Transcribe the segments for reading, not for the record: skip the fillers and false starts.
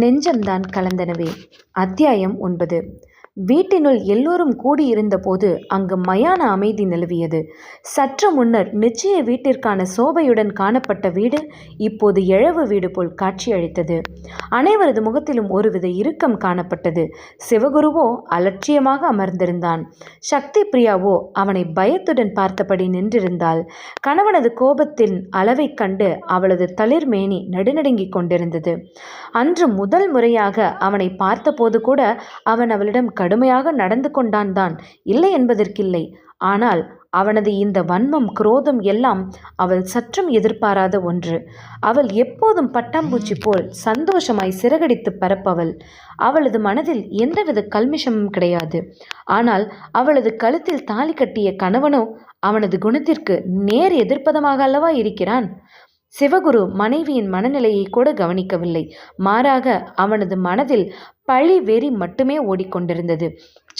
நெஞ்சம்தான் கலந்தனவே. அத்தியாயம் 9. வீட்டினுள் எல்லோரும் கூடியிருந்தபோது அங்கு மயான அமைதி நிலவியது. சற்று முன்னர் நிச்சய வீட்டிற்கான சோபையுடன் காணப்பட்ட வீடு இப்போது எழவு வீடு போல் காட்சியளித்தது. அனைவரது முகத்திலும் ஒருவித இறுக்கம் காணப்பட்டது. சிவகுருவோ அலட்சியமாக அமர்ந்திருந்தான். சக்தி பிரியாவோ அவனை பயத்துடன் பார்த்தபடி நின்றிருந்தாள். கணவனது கோபத்தின் அளவைக் கண்டு அவளது தளிர்மேனி நடுநடுங்கிக் கொண்டிருந்தது. அன்று முதல் முறையாக அவனை பார்த்தபோது கூட அவன் அவளிடம் கடுமையாக நடந்து கொண்டான் தான், இல்லை என்பதற்கில்லை. ஆனால் அவனது இந்த வன்மம், குரோதம் எல்லாம் அவள் சற்றும் எதிர்பாராத ஒன்று. அவள் எப்போதும் பட்டாம்பூச்சி போல் சந்தோஷமாய் சிறகடித்து பறப்பவள். அவளது மனதில் எந்தவித கல்மிஷமும் கிடையாது. ஆனால் அவளது கழுத்தில் தாலி கட்டிய கணவனோ அவனது குணத்திற்கு நேர் எதிர்ப்பதமாக அல்லவா இருக்கிறான். சிவகுரு மனைவியின் மனநிலையை கூட கவனிக்கவில்லை. மாறாக அவனது மனதில் பழி வெறி மட்டுமே ஓடிக்கொண்டிருந்தது.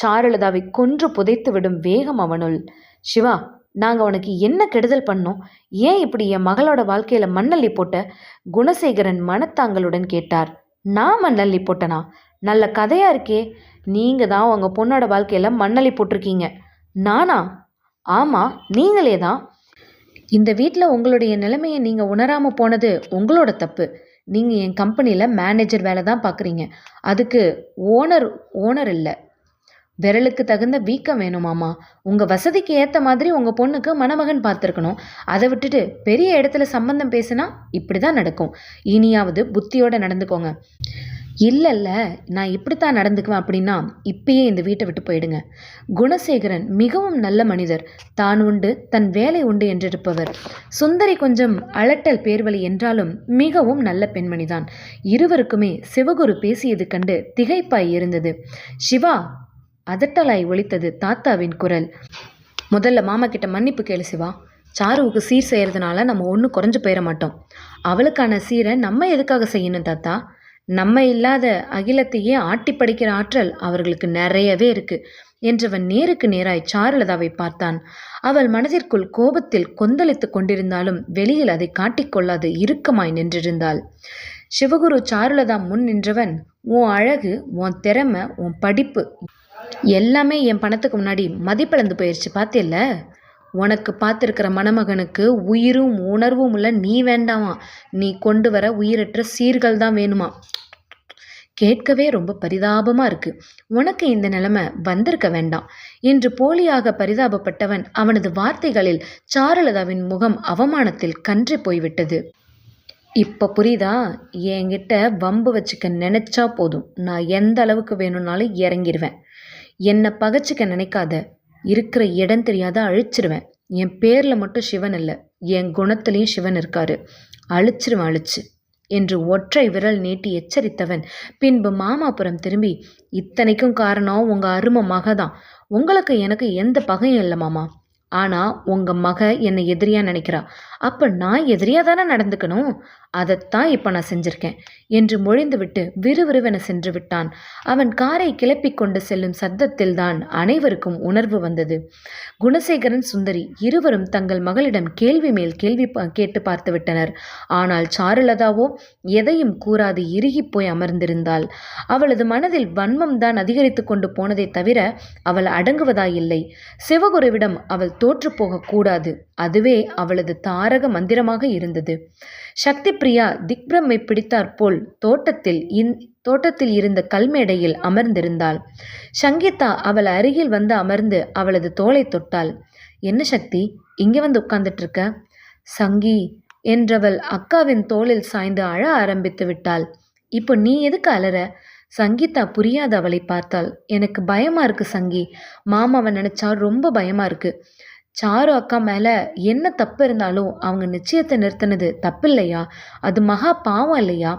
சாருலதாவை கொன்று புதைத்து விடும் வேகம் அவனுள். சிவா, நாங்கள் உனக்கு என்ன கெடுதல் பண்ணோம்? ஏன் இப்படி என் மகளோட வாழ்க்கையில் மண்ணள்ளி போட்ட? குணசேகரன் மனத்தாங்களுடன் கேட்டார். நான் மண்ணள்ளி போட்டனா? நல்ல கதையாக இருக்கே. நீங்கள் தான் உங்கள் பொண்ணோட வாழ்க்கையில் மண்ணள்ளி போட்டிருக்கீங்க. நானா? ஆமாம், நீங்களே தான். இந்த வீட்டில் உங்களுடைய நிலைமையை நீங்கள் உணராமல் போனது உங்களோட தப்பு. நீங்கள் என் கம்பெனியில் மேனேஜர் வேலை தான் பார்க்குறீங்க. அதுக்கு ஓனர் இல்லை. விரலுக்கு தகுந்த வீக்கம் வேணுமாமா. உங்கள் வசதிக்கு ஏற்ற மாதிரி உங்கள் பொண்ணுக்கு மணமகன் பார்த்துருக்கணும். அதை விட்டுட்டு பெரிய இடத்துல சம்பந்தம் பேசுனா இப்படி தான் நடக்கும். இனியாவது புத்தியோடு நடந்துக்கோங்க. இல்லைல்ல, நான் இப்படித்தான் நடந்துக்குவேன் அப்படின்னா இப்பயே இந்த வீட்டை விட்டு போயிடுங்க. குணசேகரன் மிகவும் நல்ல மனிதர். தான் உண்டு, தன் வேலை உண்டு என்றிருப்பவர். சுந்தரி கொஞ்சம் அலட்டல் பேர்வழி என்றாலும் மிகவும் நல்ல பெண்மணிதான். இருவருக்குமே சிவகுரு பேசியது கண்டு திகைப்பாய் இருந்தது. சிவா, அதட்டலாய் ஒலித்தது தாத்தாவின் குரல். முதல்ல மாமா கிட்ட மன்னிப்பு கேளு சிவா. சாருவுக்கு சீர் செய்கிறதுனால நம்ம ஒன்றும் குறைஞ்சு போயிட மாட்டோம். அவளுக்கான சீரை நம்ம எதுக்காக செய்யணும் தாத்தா? நம்ம இல்லாத அகிலத்தையே ஆட்டி படிக்கிற ஆற்றல் அவர்களுக்கு நிறையவே இருக்கு என்றவன் நேருக்கு நேராய் சாருலதாவை பார்த்தான். அவள் மனதிற்குள் கோபத்தில் கொந்தளித்து கொண்டிருந்தாலும் வெளியில் அதை காட்டிக்கொள்ளாது இறுக்கமாய் நின்றிருந்தாள். சிவகுரு சாருலதா முன் நின்றவன், உன் அழகு, உன் திறமை, உன் படிப்பு எல்லாமே என் பணத்துக்கு முன்னாடி மதிப்பிழந்து போயிடுச்சு பார்த்தில்ல. உனக்கு பார்த்துருக்கிற மணமகனுக்கு உயிரும் உணர்வும் உள்ள நீ வேண்டாமா, நீ கொண்டு வர உயிரற்ற சீர்கள் தான் வேணுமா? கேட்கவே ரொம்ப பரிதாபமாக இருக்கு. உனக்கு இந்த நிலைமை வந்திருக்க வேண்டாம் என்று போலியாக பரிதாபப்பட்டவன் அவனது வார்த்தைகளில் சாருலதாவின் முகம் அவமானத்தில் கன்றி போய்விட்டது. இப்போ புரியுதா? என்கிட்ட வம்பு வச்சுக்க நினைச்சா போதும், நான் எந்த அளவுக்கு வேணும்னாலும் இறங்கிடுவேன். என்னை பகச்சிக்க நினைக்காத. இருக்கிற இடம் தெரியாத அழிச்சிருவேன். என் பேரில் மட்டும் சிவன் இல்லை, என் குணத்துலேயும் சிவன் இருக்காரு. அழிச்சிருவேன், அழிச்சு என்று ஒற்றை விரல் நீட்டி எச்சரித்தவன் பின்பு மாமாபுரம் திரும்பி, இத்தனைக்கும் காரணம் உங்கள் அருமை மக தான். உங்களுக்கு எனக்கு எந்த பகையும் இல்லை மாமா. ஆனால் உங்கள் மக என்னை எதிரியாக நினைக்கிறா. அப்போ நான் எதிரியாக தானே நடந்துக்கணும். அதைத்தான் இப்போ நான் செஞ்சுருக்கேன் என்று மொழிந்துவிட்டு விறுவிறுவென சென்று விட்டான். அவன் காரை கிளப்பி கொண்டு செல்லும் சத்தத்தில் தான் அனைவருக்கும் உணர்வு வந்தது. குணசேகரன், சுந்தரி இருவரும் தங்கள் மகளிடம் கேள்வி மேல் கேள்வி கேட்டு பார்த்து விட்டனர். ஆனால் சாருலதாவோ எதையும் கூறாது இறுகி போய் அமர்ந்திருந்தாள். அவளது மனதில் வன்மம் தான் அதிகரித்து கொண்டு போனதை தவிர அவள் அடங்குவதாயில்லை. சிவகுருவிடம் அவள் தோற்று போகக்கூடாது. அதுவே அவளது தாரக மந்திரமாக இருந்தது. சக்தி பிரியா திக்பிரமை பிடித்தாற்போல் தோட்டத்தில் இருந்த கல்மேடையில் அமர்ந்திருந்தாள். சங்கீதா அவள் அருகில் வந்து அமர்ந்து அவளது தோளை தொட்டாள். என்ன சக்தி, இங்கே வந்து உட்கார்ந்துட்டு இருக்க? சங்கி என்றவள் அக்காவின் தோளில் சாய்ந்து அழ ஆரம்பித்து விட்டாள். இப்போ நீ எதுக்கு அலற? சங்கீதா புரியாத அவளை பார்த்தாள். எனக்கு பயமா இருக்கு சங்கி. மாமாவை நினைச்சா ரொம்ப பயமா இருக்கு. சாரு அக்கா மேலே என்ன தப்பு இருந்தாலும் அவங்க நிச்சயத்தை நிறுத்தினது தப்பு இல்லையா? அது மகா பாவம் இல்லையா?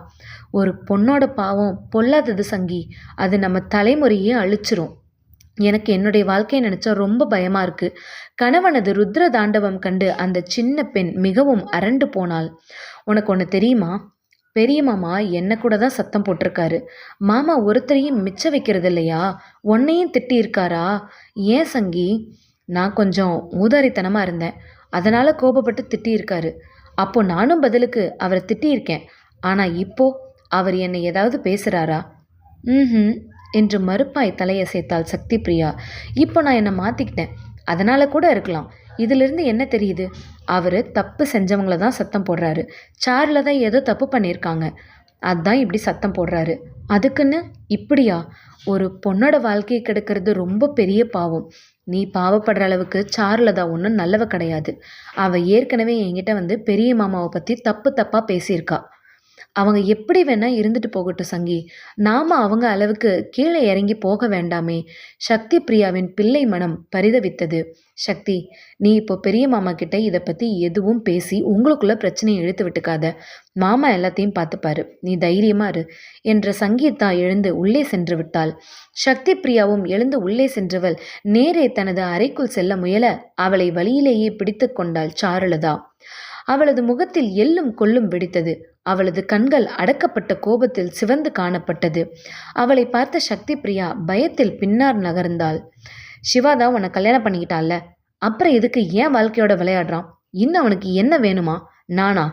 ஒரு பொண்ணோட பாவம் பொல்லாதது சங்கி. அது நம்ம தலைமுறையே அழிச்சிரும். எனக்கு என்னுடைய வாழ்க்கையை நினச்சா ரொம்ப பயமாக இருக்குது. கணவனது ருத்ர தாண்டவம் கண்டு அந்த சின்ன பெண் மிகவும் அரண்டு போனாள். உனக்கு ஒன்று தெரியுமா? பெரிய மாமா என்ன கூட தான் சத்தம் போட்டிருக்காரு. மாமா ஒருத்தரையும் மிச்ச வைக்கிறது இல்லையா? உன்னையும் திட்டியிருக்காரா? ஏன் சங்கி? நான் கொஞ்சம் ஊதாரித்தனமாக இருந்தேன், அதனால் கோபப்பட்டு திட்டியிருக்காரு. அப்போ நானும் பதிலுக்கு அவரை திட்டியிருக்கேன். ஆனால் இப்போது அவர் என்னை ஏதாவது பேசுகிறாரா? ம் என்று மறுப்பாய் தலையசைத்தாள் சக்தி பிரியா. இப்போ நான் என்னை மாற்றிக்கிட்டேன், அதனால் கூட இருக்கலாம். இதிலிருந்து என்ன தெரியுது? அவர் தப்பு செஞ்சவங்கள தான் சத்தம் போடுறாரு. சாரில் தான் ஏதோ தப்பு பண்ணியிருக்காங்க, அதான் இப்படி சத்தம் போடுறாரு. அதுக்குன்னு இப்படியா? ஒரு பொண்ணோட வாழ்க்கையை கெடுக்கிறது ரொம்ப பெரிய பாவம். நீ பாவப்படுற அளவுக்கு சாருலதா ஒன்றும் நல்லவ கிடையாது. அவள் ஏற்கனவே என்கிட்ட வந்து பெரிய மாமாவை பற்றி தப்பாக பேசியிருக்கா. அவங்க எப்படி வேணா இருந்துட்டு போகட்டும் சங்கி, நாம அவங்க அளவுக்கு கீழே இறங்கி போக வேண்டாமே. சக்தி பிரியாவின் பிள்ளை மனம் பரிதவித்தது. சக்தி, நீ இப்போ பெரிய மாமா கிட்ட இதை பற்றி எதுவும் பேசி உங்களுக்குள்ள பிரச்சனையை இழுத்து விட்டுக்காத. மாமா எல்லாத்தையும் பார்த்துப்பாரு, நீ தைரியமா இரு என்ற சங்கீதா எழுந்து உள்ளே சென்று விட்டாள். சக்தி பிரியாவும் எழுந்து உள்ளே சென்றவள் நேரே தனது அறைக்குள் செல்ல முயல அவளை வழியிலேயே பிடித்து கொண்டாள் சாருலதா. அவளது முகத்தில் எள்ளும் கொள்ளும் வெடித்தது. அவளது கண்கள் அடக்கப்பட்ட கோபத்தில் சிவந்து காணப்பட்டது. அவளை பார்த்த சக்தி பிரியா பயத்தில் பின்னார் நகர்ந்தாள். சிவாதான் உன்னை கல்யாணம் பண்ணிக்கிட்டால, அப்புறம் எதுக்கு ஏன் வாழ்க்கையோட விளையாடுறான்? இன்னும் அவனுக்கு என்ன வேணுமா? நானா?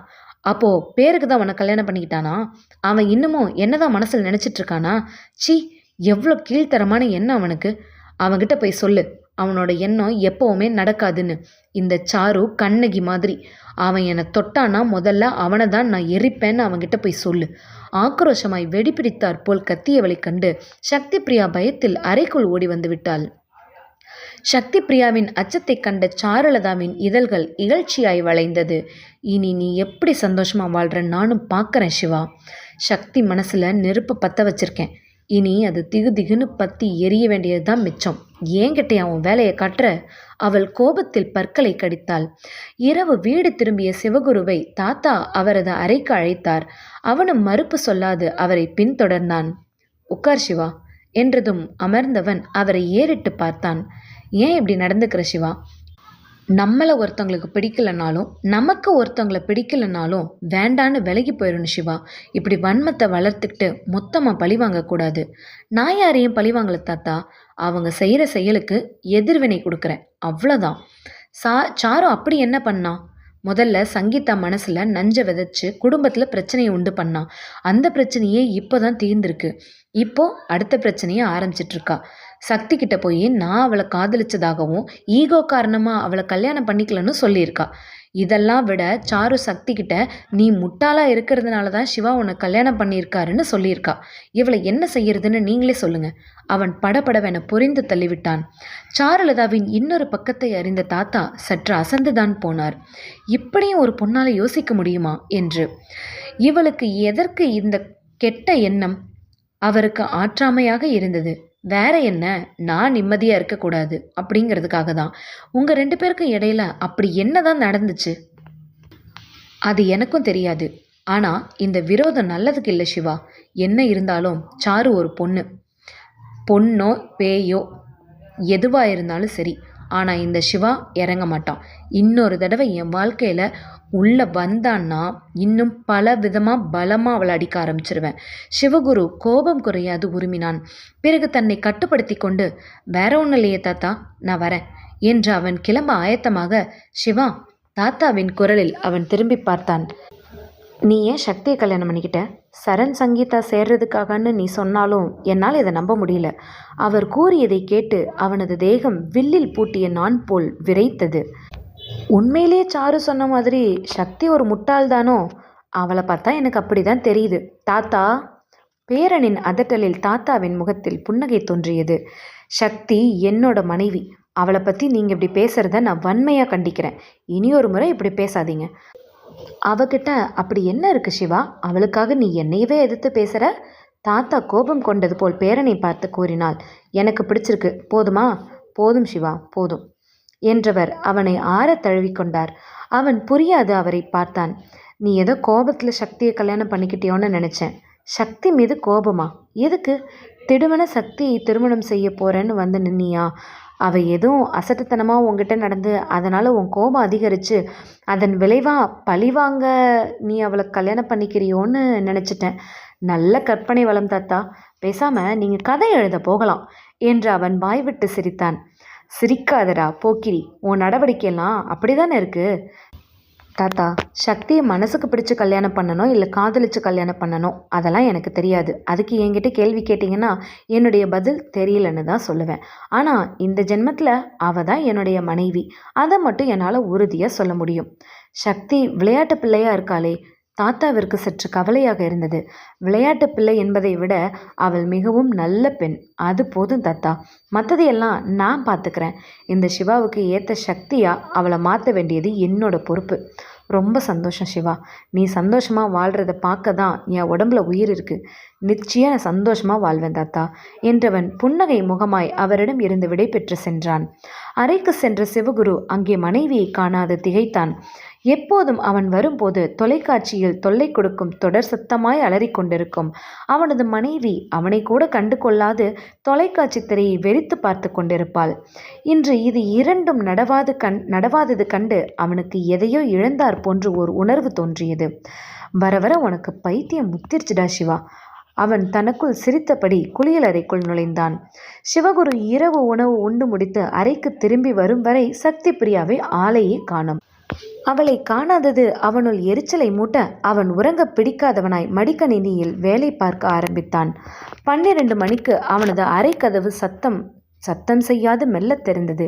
அப்போ பேருக்கு தான் உன்னை கல்யாணம் பண்ணிக்கிட்டானா? அவன் இன்னமும் என்னதான் மனசில் நினைச்சிட்டு இருக்கானா? சி, எவ்வளோ கீழ்த்தரமான எண்ணம் அவனுக்கு. அவன்கிட்ட போய் சொல்லு, அவனோட எண்ணம் எப்போவுமே நடக்காதுன்னு. இந்த சாரு கண்ணகி மாதிரி. அவன் என்னை தொட்டானா முதல்ல அவனை தான் நான் எரிப்பேன்னு அவன்கிட்ட போய் சொல்லு. ஆக்ரோஷமாய் வெடிப்பிடித்தாற் போல் கத்தியவளை கண்டு சக்தி பிரியா பயத்தில் அறைக்குள் ஓடி வந்து விட்டாள். சக்தி பிரியாவின் அச்சத்தை கண்ட சாருலதாவின் இதழ்கள் இகழ்ச்சியாய் வளைந்தது. இனி நீ எப்படி சந்தோஷமா வாழ்ற நானும் பார்க்கறேன் சிவா. சக்தி மனசுல நெருப்பை பற்ற வச்சிருக்கேன். இனி அது திகு திகுன்னு பற்றி எரிய வேண்டியது தான் மிச்சம். ஏங்கிட்டே அவன் வேலையை காட்டுற? அவள் கோபத்தில் பற்களை கடித்தாள். இரவு வீடு திரும்பிய சிவகுருவை தாத்தா அவரது அறைக்கு அழைத்தார். அவனும் மறுப்பு சொல்லாது அவரை பின்தொடர்ந்தான். உட்கார் சிவா என்றதும் அமர்ந்தவன் அவரை ஏறிட்டு பார்த்தான். ஏன் இப்படி நடந்துக்கிற சிவா? நம்மளை ஒருத்தவங்களுக்கு பிடிக்கலனாலும் நமக்கு ஒருத்தவங்களை பிடிக்கலனாலும் வேண்டான்னு விலகி போயிடணும் சிவா. இப்படி வன்மத்தை வளர்த்துக்கிட்டு மொத்தமாக பழி வாங்கக்கூடாது. நான் யாரையும் பழி வாங்கல தாத்தா. அவங்க செய்கிற செயலுக்கு எதிர்வினை கொடுக்குறேன், அவ்வளோதான். சாரு அப்படி என்ன பண்ணா? முதல்ல சங்கீதா மனசில் நஞ்சை விதைச்சு குடும்பத்தில் பிரச்சனையை உண்டு பண்ணான். அந்த பிரச்சனையே இப்போ தான் தீர்ந்துருக்கு. இப்போ அடுத்த பிரச்சனையை ஆரம்பிச்சிட்ருக்கா. சக்தி கிட்ட போய் நான் அவளை காதலிச்சதாகவும் ஈகோ காரணமாக அவளை கல்யாணம் பண்ணிக்கலன்னு சொல்லியிருக்கா. இதெல்லாம் விட சாரு சக்தி கிட்ட நீ முட்டாளாக இருக்கிறதுனால தான் சிவா உன்னை கல்யாணம் பண்ணியிருக்காருன்னு சொல்லியிருக்கா. இவளை என்ன செய்யறதுன்னு நீங்களே சொல்லுங்க. அவன் படபடவென பொறிந்து தள்ளிவிட்டான். சாருலதாவின் இன்னொரு பக்கத்தை அறிந்த தாத்தா சற்று அசந்துதான் போனார். இப்படியும் ஒரு பொண்ணால் யோசிக்க முடியுமா என்று. இவளுக்கு எதற்கு இந்த கெட்ட எண்ணம்? அவருக்கு ஆற்றாமையாக இருந்தது. வேற என்ன, நான் நிம்மதியாக இருக்கக்கூடாது அப்படிங்கிறதுக்காக தான். உங்கள் 2 பேருக்கும் இடையில அப்படி என்ன தான் நடந்துச்சு? அது எனக்கும் தெரியாது. ஆனால் இந்த விரோதம் நல்லதுக்கு இல்லை சிவா. என்ன இருந்தாலும் சாரு ஒரு பொண்ணு. பொண்ணோ பேயோ எதுவாக இருந்தாலும் சரி. ஆனால் இந்த சிவா இறங்க மாட்டான். இன்னொரு தடவை என் வாழ்க்கையில் உள்ளே வந்தான்னா இன்னும் பல விதமாக பலமாக அவளை அடிக்க ஆரம்பிச்சிருவேன். சிவகுரு கோபம் குறையாது உருமினான். பிறகு தன்னை கட்டுப்படுத்தி கொண்டு, வேற ஒன்றும் இல்லையே தாத்தா, நான் வரேன் என்று அவன் கிளம்ப ஆயத்தமாக, சிவா, தாத்தாவின் குரலில் அவன் திரும்பி பார்த்தான். நீ ஏன் சக்தியை கல்யாணம் பண்ணிக்கிட்ட? சரண் சங்கீதா சேர்றதுக்காகன்னு நீ சொன்னாலும் என்னால் இதை நம்ப முடியல. அவர் கூறியதை கேட்டு அவனது தேகம் வில்லில் பூட்டிய நான் போல் விரைத்தது. உண்மையிலே சாரு சொன்ன மாதிரி சக்தி ஒரு முட்டாள்தானோ? அவளை பார்த்தா எனக்கு அப்படிதான் தெரியுது தாத்தா. பேரனின் அதட்டலில் தாத்தாவின் முகத்தில் புன்னகை தோன்றியது. சக்தி என்னோட மனைவி. அவளை பற்றி நீங்கள் இப்படி பேசுகிறத நான் வன்மையாக கண்டிக்கிறேன். இனியொரு முறை இப்படி பேசாதீங்க. அவகிட்ட அப்படி என்ன இருக்கு சிவா? அவளுக்காக நீ என்னையவே எதிர்த்து பேசுகிற? தாத்தா கோபம் கொண்டது போல் பேரனை பார்த்து கூறினாள். எனக்கு பிடிச்சிருக்கு, போதுமா? போதும் சிவா, போதும் என்றவர் அவனை ஆற தழுவிக்கொண்டார். அவன் புரியாது அவரை பார்த்தான். நீ ஏதோ கோபத்தில் சக்தியை கல்யாணம் பண்ணிக்கிட்டியோன்னு நினச்சேன். சக்தி மீது கோபமா? எதுக்கு? திடுமன சக்தியை திருமணம் செய்ய போகிறேன்னு வந்து நின்னியா? அவள் எதுவும் அசட்டுத்தனமாக உங்ககிட்ட நடந்து அதனால் உன் கோபம் அதிகரித்து அதன் விளைவாக பழிவாங்க நீ அவளை கல்யாணம் பண்ணிக்கிறியோன்னு நினச்சிட்டேன். நல்ல கற்பனை வளம் தாத்தா. பேசாமல் நீங்கள் கதை எழுத போகலாம் என்று அவன் வாய்விட்டு சிரித்தான். சிரிக்காதடா போக்கிரி, உன் நடவடிக்கையெல்லாம் அப்படி தானே இருக்குது. தாத்தா, சக்தியை மனசுக்கு பிடிச்சி கல்யாணம் பண்ணணும் இல்லை காதலிச்சு கல்யாணம் பண்ணணும் அதெல்லாம் எனக்கு தெரியாது. அதுக்கு என்கிட்ட கேள்வி கேட்டிங்கன்னா என்னுடைய பதில் தெரியலன்னு தான் சொல்லுவேன். ஆனால் இந்த ஜென்மத்தில் அவள் தான் என்னுடைய மனைவி. அதை மட்டும் என்னால் உறுதியாக சொல்ல முடியும். சக்தி விளையாட்டு பிள்ளையாக இருக்காளே, தாத்தாவிற்கு சற்று கவலையாக இருந்தது. விளையாட்டு பிள்ளை என்பதை விட அவள் மிகவும் நல்ல பெண். அது போதும் தாத்தா, மற்றதையெல்லாம் நான் பார்த்துக்கிறேன். இந்த சிவாவுக்கு ஏற்ற சக்தியாக அவளை மாற்ற வேண்டியது என்னோட பொறுப்பு. ரொம்ப சந்தோஷம் சிவா. நீ சந்தோஷமாக வாழ்கிறத பார்க்க தான் என் உடம்புல உயிர் இருக்குது. நிச்சயம் நான் சந்தோஷமாக வாழ்வேன் தாத்தா என்றவன் புன்னகை முகமாய் அவரிடம் இருந்து விடை பெற்று சென்றான். அறைக்கு சென்ற சிவகுரு அங்கே மனைவியை காணாது திகைத்தான். எப்போதும் அவன் வரும்போது தொலைக்காட்சியில் தொல்லை கொடுக்கும் தொடர் சத்தமாய் அலறிக்கொண்டிருக்கும் அவனது மனைவி அவனை கூட கண்டு கொள்ளாது தொலைக்காட்சி திரையை வெறித்து பார்த்து கொண்டிருப்பாள். இன்று இது இரண்டும் நடவாதது கண்டு அவனுக்கு எதையோ இழந்தார் போன்று ஒரு உணர்வு தோன்றியது. வர வர உனக்கு பைத்தியம் முத்திருச்சுடா சிவா. அவன் தனக்குள் சிரித்தபடி குளியலறைக்குள் நுழைந்தான். சிவகுரு இரவு உணவு உண்டு முடித்து அறைக்கு திரும்பி வரும் வரை சக்தி பிரியாவை ஆளையே காணோம். அவளை காணாதது அவனுள் எரிச்சலை மூட்ட அவன் உறங்க பிடிக்காதவனாய் மடிக்கணினியில் வேலை பார்க்க ஆரம்பித்தான். 12 மணிக்கு அவனது அறைக்கதவு சத்தம் செய்யாது மெல்ல தெரிந்தது.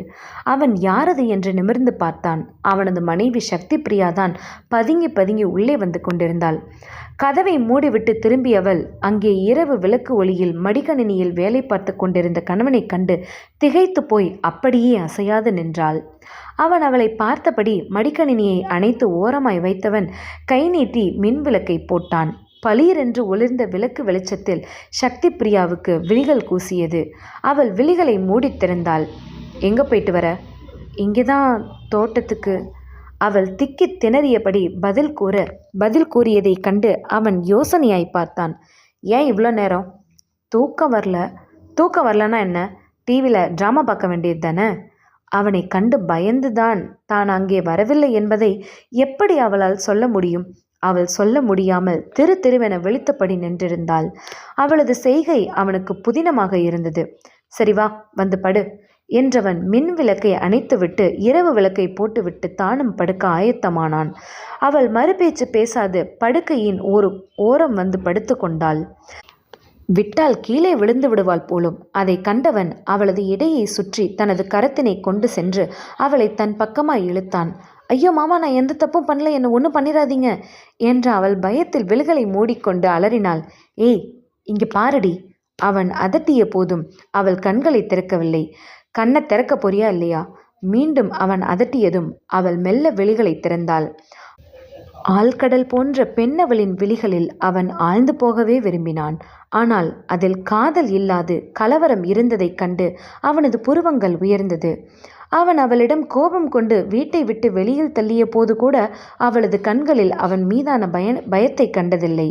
அவன் யாரது என்று நிமிர்ந்து பார்த்தான். அவனது மனைவி சக்தி பிரியாதான் பதுங்கி பதுங்கி உள்ளே வந்து கொண்டிருந்தாள். கதவை மூடிவிட்டு திரும்பியவள் அங்கே இரவு விளக்கு ஒளியில் மடிக்கணினியில் வேலை பார்த்து கொண்டிருந்த கணவனை கண்டு திகைத்து போய் அப்படியே அசையாது நின்றாள். அவன் அவளை பார்த்தபடி மடிக்கணினியை அணைத்து ஓரமாய் வைத்தவன் கை நீட்டி மின் விளக்கை போட்டான். பளீரென்று ஒளிர்ந்த விளக்கு வெளிச்சத்தில் சக்தி பிரியாவுக்கு விழிகள் கூசியது. அவள் விழிகளை மூடி திறந்தாள். எங்கே போயிட்டு வர? இங்கேதான் தோட்டத்துக்கு. அவள் திக்கி திணறியபடி பதில் கூறியதை கண்டு அவன் யோசனையாய் பார்த்தான். ஏன் இவ்வளோ நேரம்? தூக்கம் வரலன்னா என்ன? டிவியில் ட்ராமா பார்க்க வேண்டியது தானே? அவனை கண்டு பயந்துதான் தான் அங்கே வரவில்லை என்பதை எப்படி அவளால் சொல்ல முடியும்? அவள் சொல்ல முடியாமல் திருவென விழித்தபடி நின்றிருந்தாள். அவளது செய்கை அவனுக்கு புதினமாக இருந்தது. சரி வா, வந்து படு என்றவன் மின் விளக்கை அணைத்துவிட்டு இரவு விளக்கை போட்டுவிட்டு தானும் படுக்க ஆயத்தமானான். அவள் மறுபேச்சு பேசாது படுக்கையின் ஒரு ஓரம் வந்து படுத்து கொண்டாள். விட்டால் கீழே விழுந்து விடுவாள் போலும். அதை கண்டவன் அவளது இடையை சுற்றி தனது கரத்தினை கொண்டு சென்று அவளை தன் பக்கமாய் இழுத்தான். ஐயோ மாமா, நான் எந்த தப்பும் பண்ணல, என்னை ஒன்றும் பண்ணிடாதீங்க என்று அவள் பயத்தில் விழிகளை மூடிக்கொண்டு அலறினாள். ஏய், இங்கே பாரடி. அவன் அதட்டிய போதும் அவள் கண்களை திறக்கவில்லை. கண்ணை திறக்க போறியா இல்லையா? மீண்டும் அவன் அதட்டியதும் அவள் மெல்ல விழிகளை திறந்தாள். ஆழ்கடல் போன்ற பெண்ணவளின் விழிகளில் அவன் ஆழ்ந்து போகவே விரும்பினான். ஆனால் அதில் காதல் இல்லாது கலவரம் இருந்ததைக் கண்டு அவனது புருவங்கள் உயர்ந்தது. அவன் அவளிடம் கோபம் கொண்டு வீட்டை விட்டு வெளியில் தள்ளிய போது கூட அவளது கண்களில் அவன் மீதான பயத்தை கண்டதில்லை.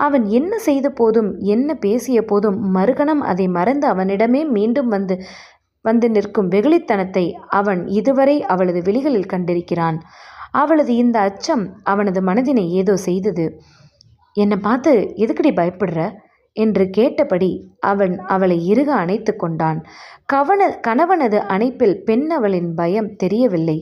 அவன் என்ன செய்த போதும் என்ன பேசிய போதும் மறுகணம் அதை மறந்து அவனிடமே மீண்டும் வந்து நிற்கும் வெகுளித்தனத்தை அவன் இதுவரை அவளது விழிகளில் கண்டிருக்கிறான். அவளது இந்த அச்சம் அவனது மனதினை ஏதோ செய்தது. என்னை பார்த்து எதுக்கடி பயப்படுற என்று கேட்டபடி அவன் அவளை இறுக அணைத்து கொண்டான். கணவனது அணைப்பில் பெண் அவளின் பயம் தெரியவில்லை.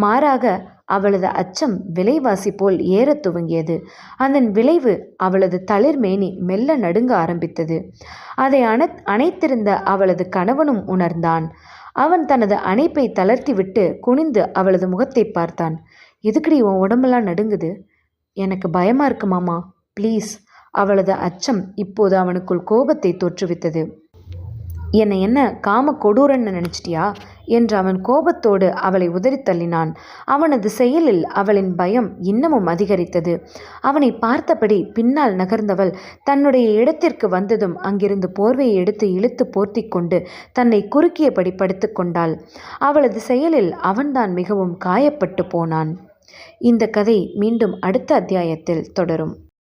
மாறாக அவளது அச்சம் விலைவாசி போல் ஏறத் துவங்கியது. அதன் விளைவு அவளது தளிர்மேனி மெல்ல நடுங்க ஆரம்பித்தது. அதை அணைத்திருந்த அவளது கணவனும் உணர்ந்தான். அவன் தனது அணைப்பை தளர்த்திவிட்டு குனிந்து அவளது முகத்தை பார்த்தான். எதுக்கடி உன் உடம்பெல்லாம் நடுங்குது? எனக்கு பயமாக இருக்கு மாமா, ப்ளீஸ். அவளது அச்சம் இப்போது அவனுக்குள் கோபத்தை தோற்றுவித்தது. என்ன காம கொடூரன்னு நினச்சிட்டியா என்று அவன் கோபத்தோடு அவளை உதறி தள்ளினான். அவனது செயலில் அவளின் பயம் இன்னமும் அதிகரித்தது. அவனை பார்த்தபடி பின்னால் நகர்ந்தவள் தன்னுடைய இடத்திற்கு வந்ததும் அங்கிருந்து போர்வையை எடுத்து இழுத்து போர்த்தி கொண்டு தன்னை குறுக்கியபடி படுத்து கொண்டாள். அவளது செயலில் அவன்தான் மிகவும் காயப்பட்டு போனான். இந்த கதை மீண்டும் அடுத்த அத்தியாயத்தில் தொடரும்.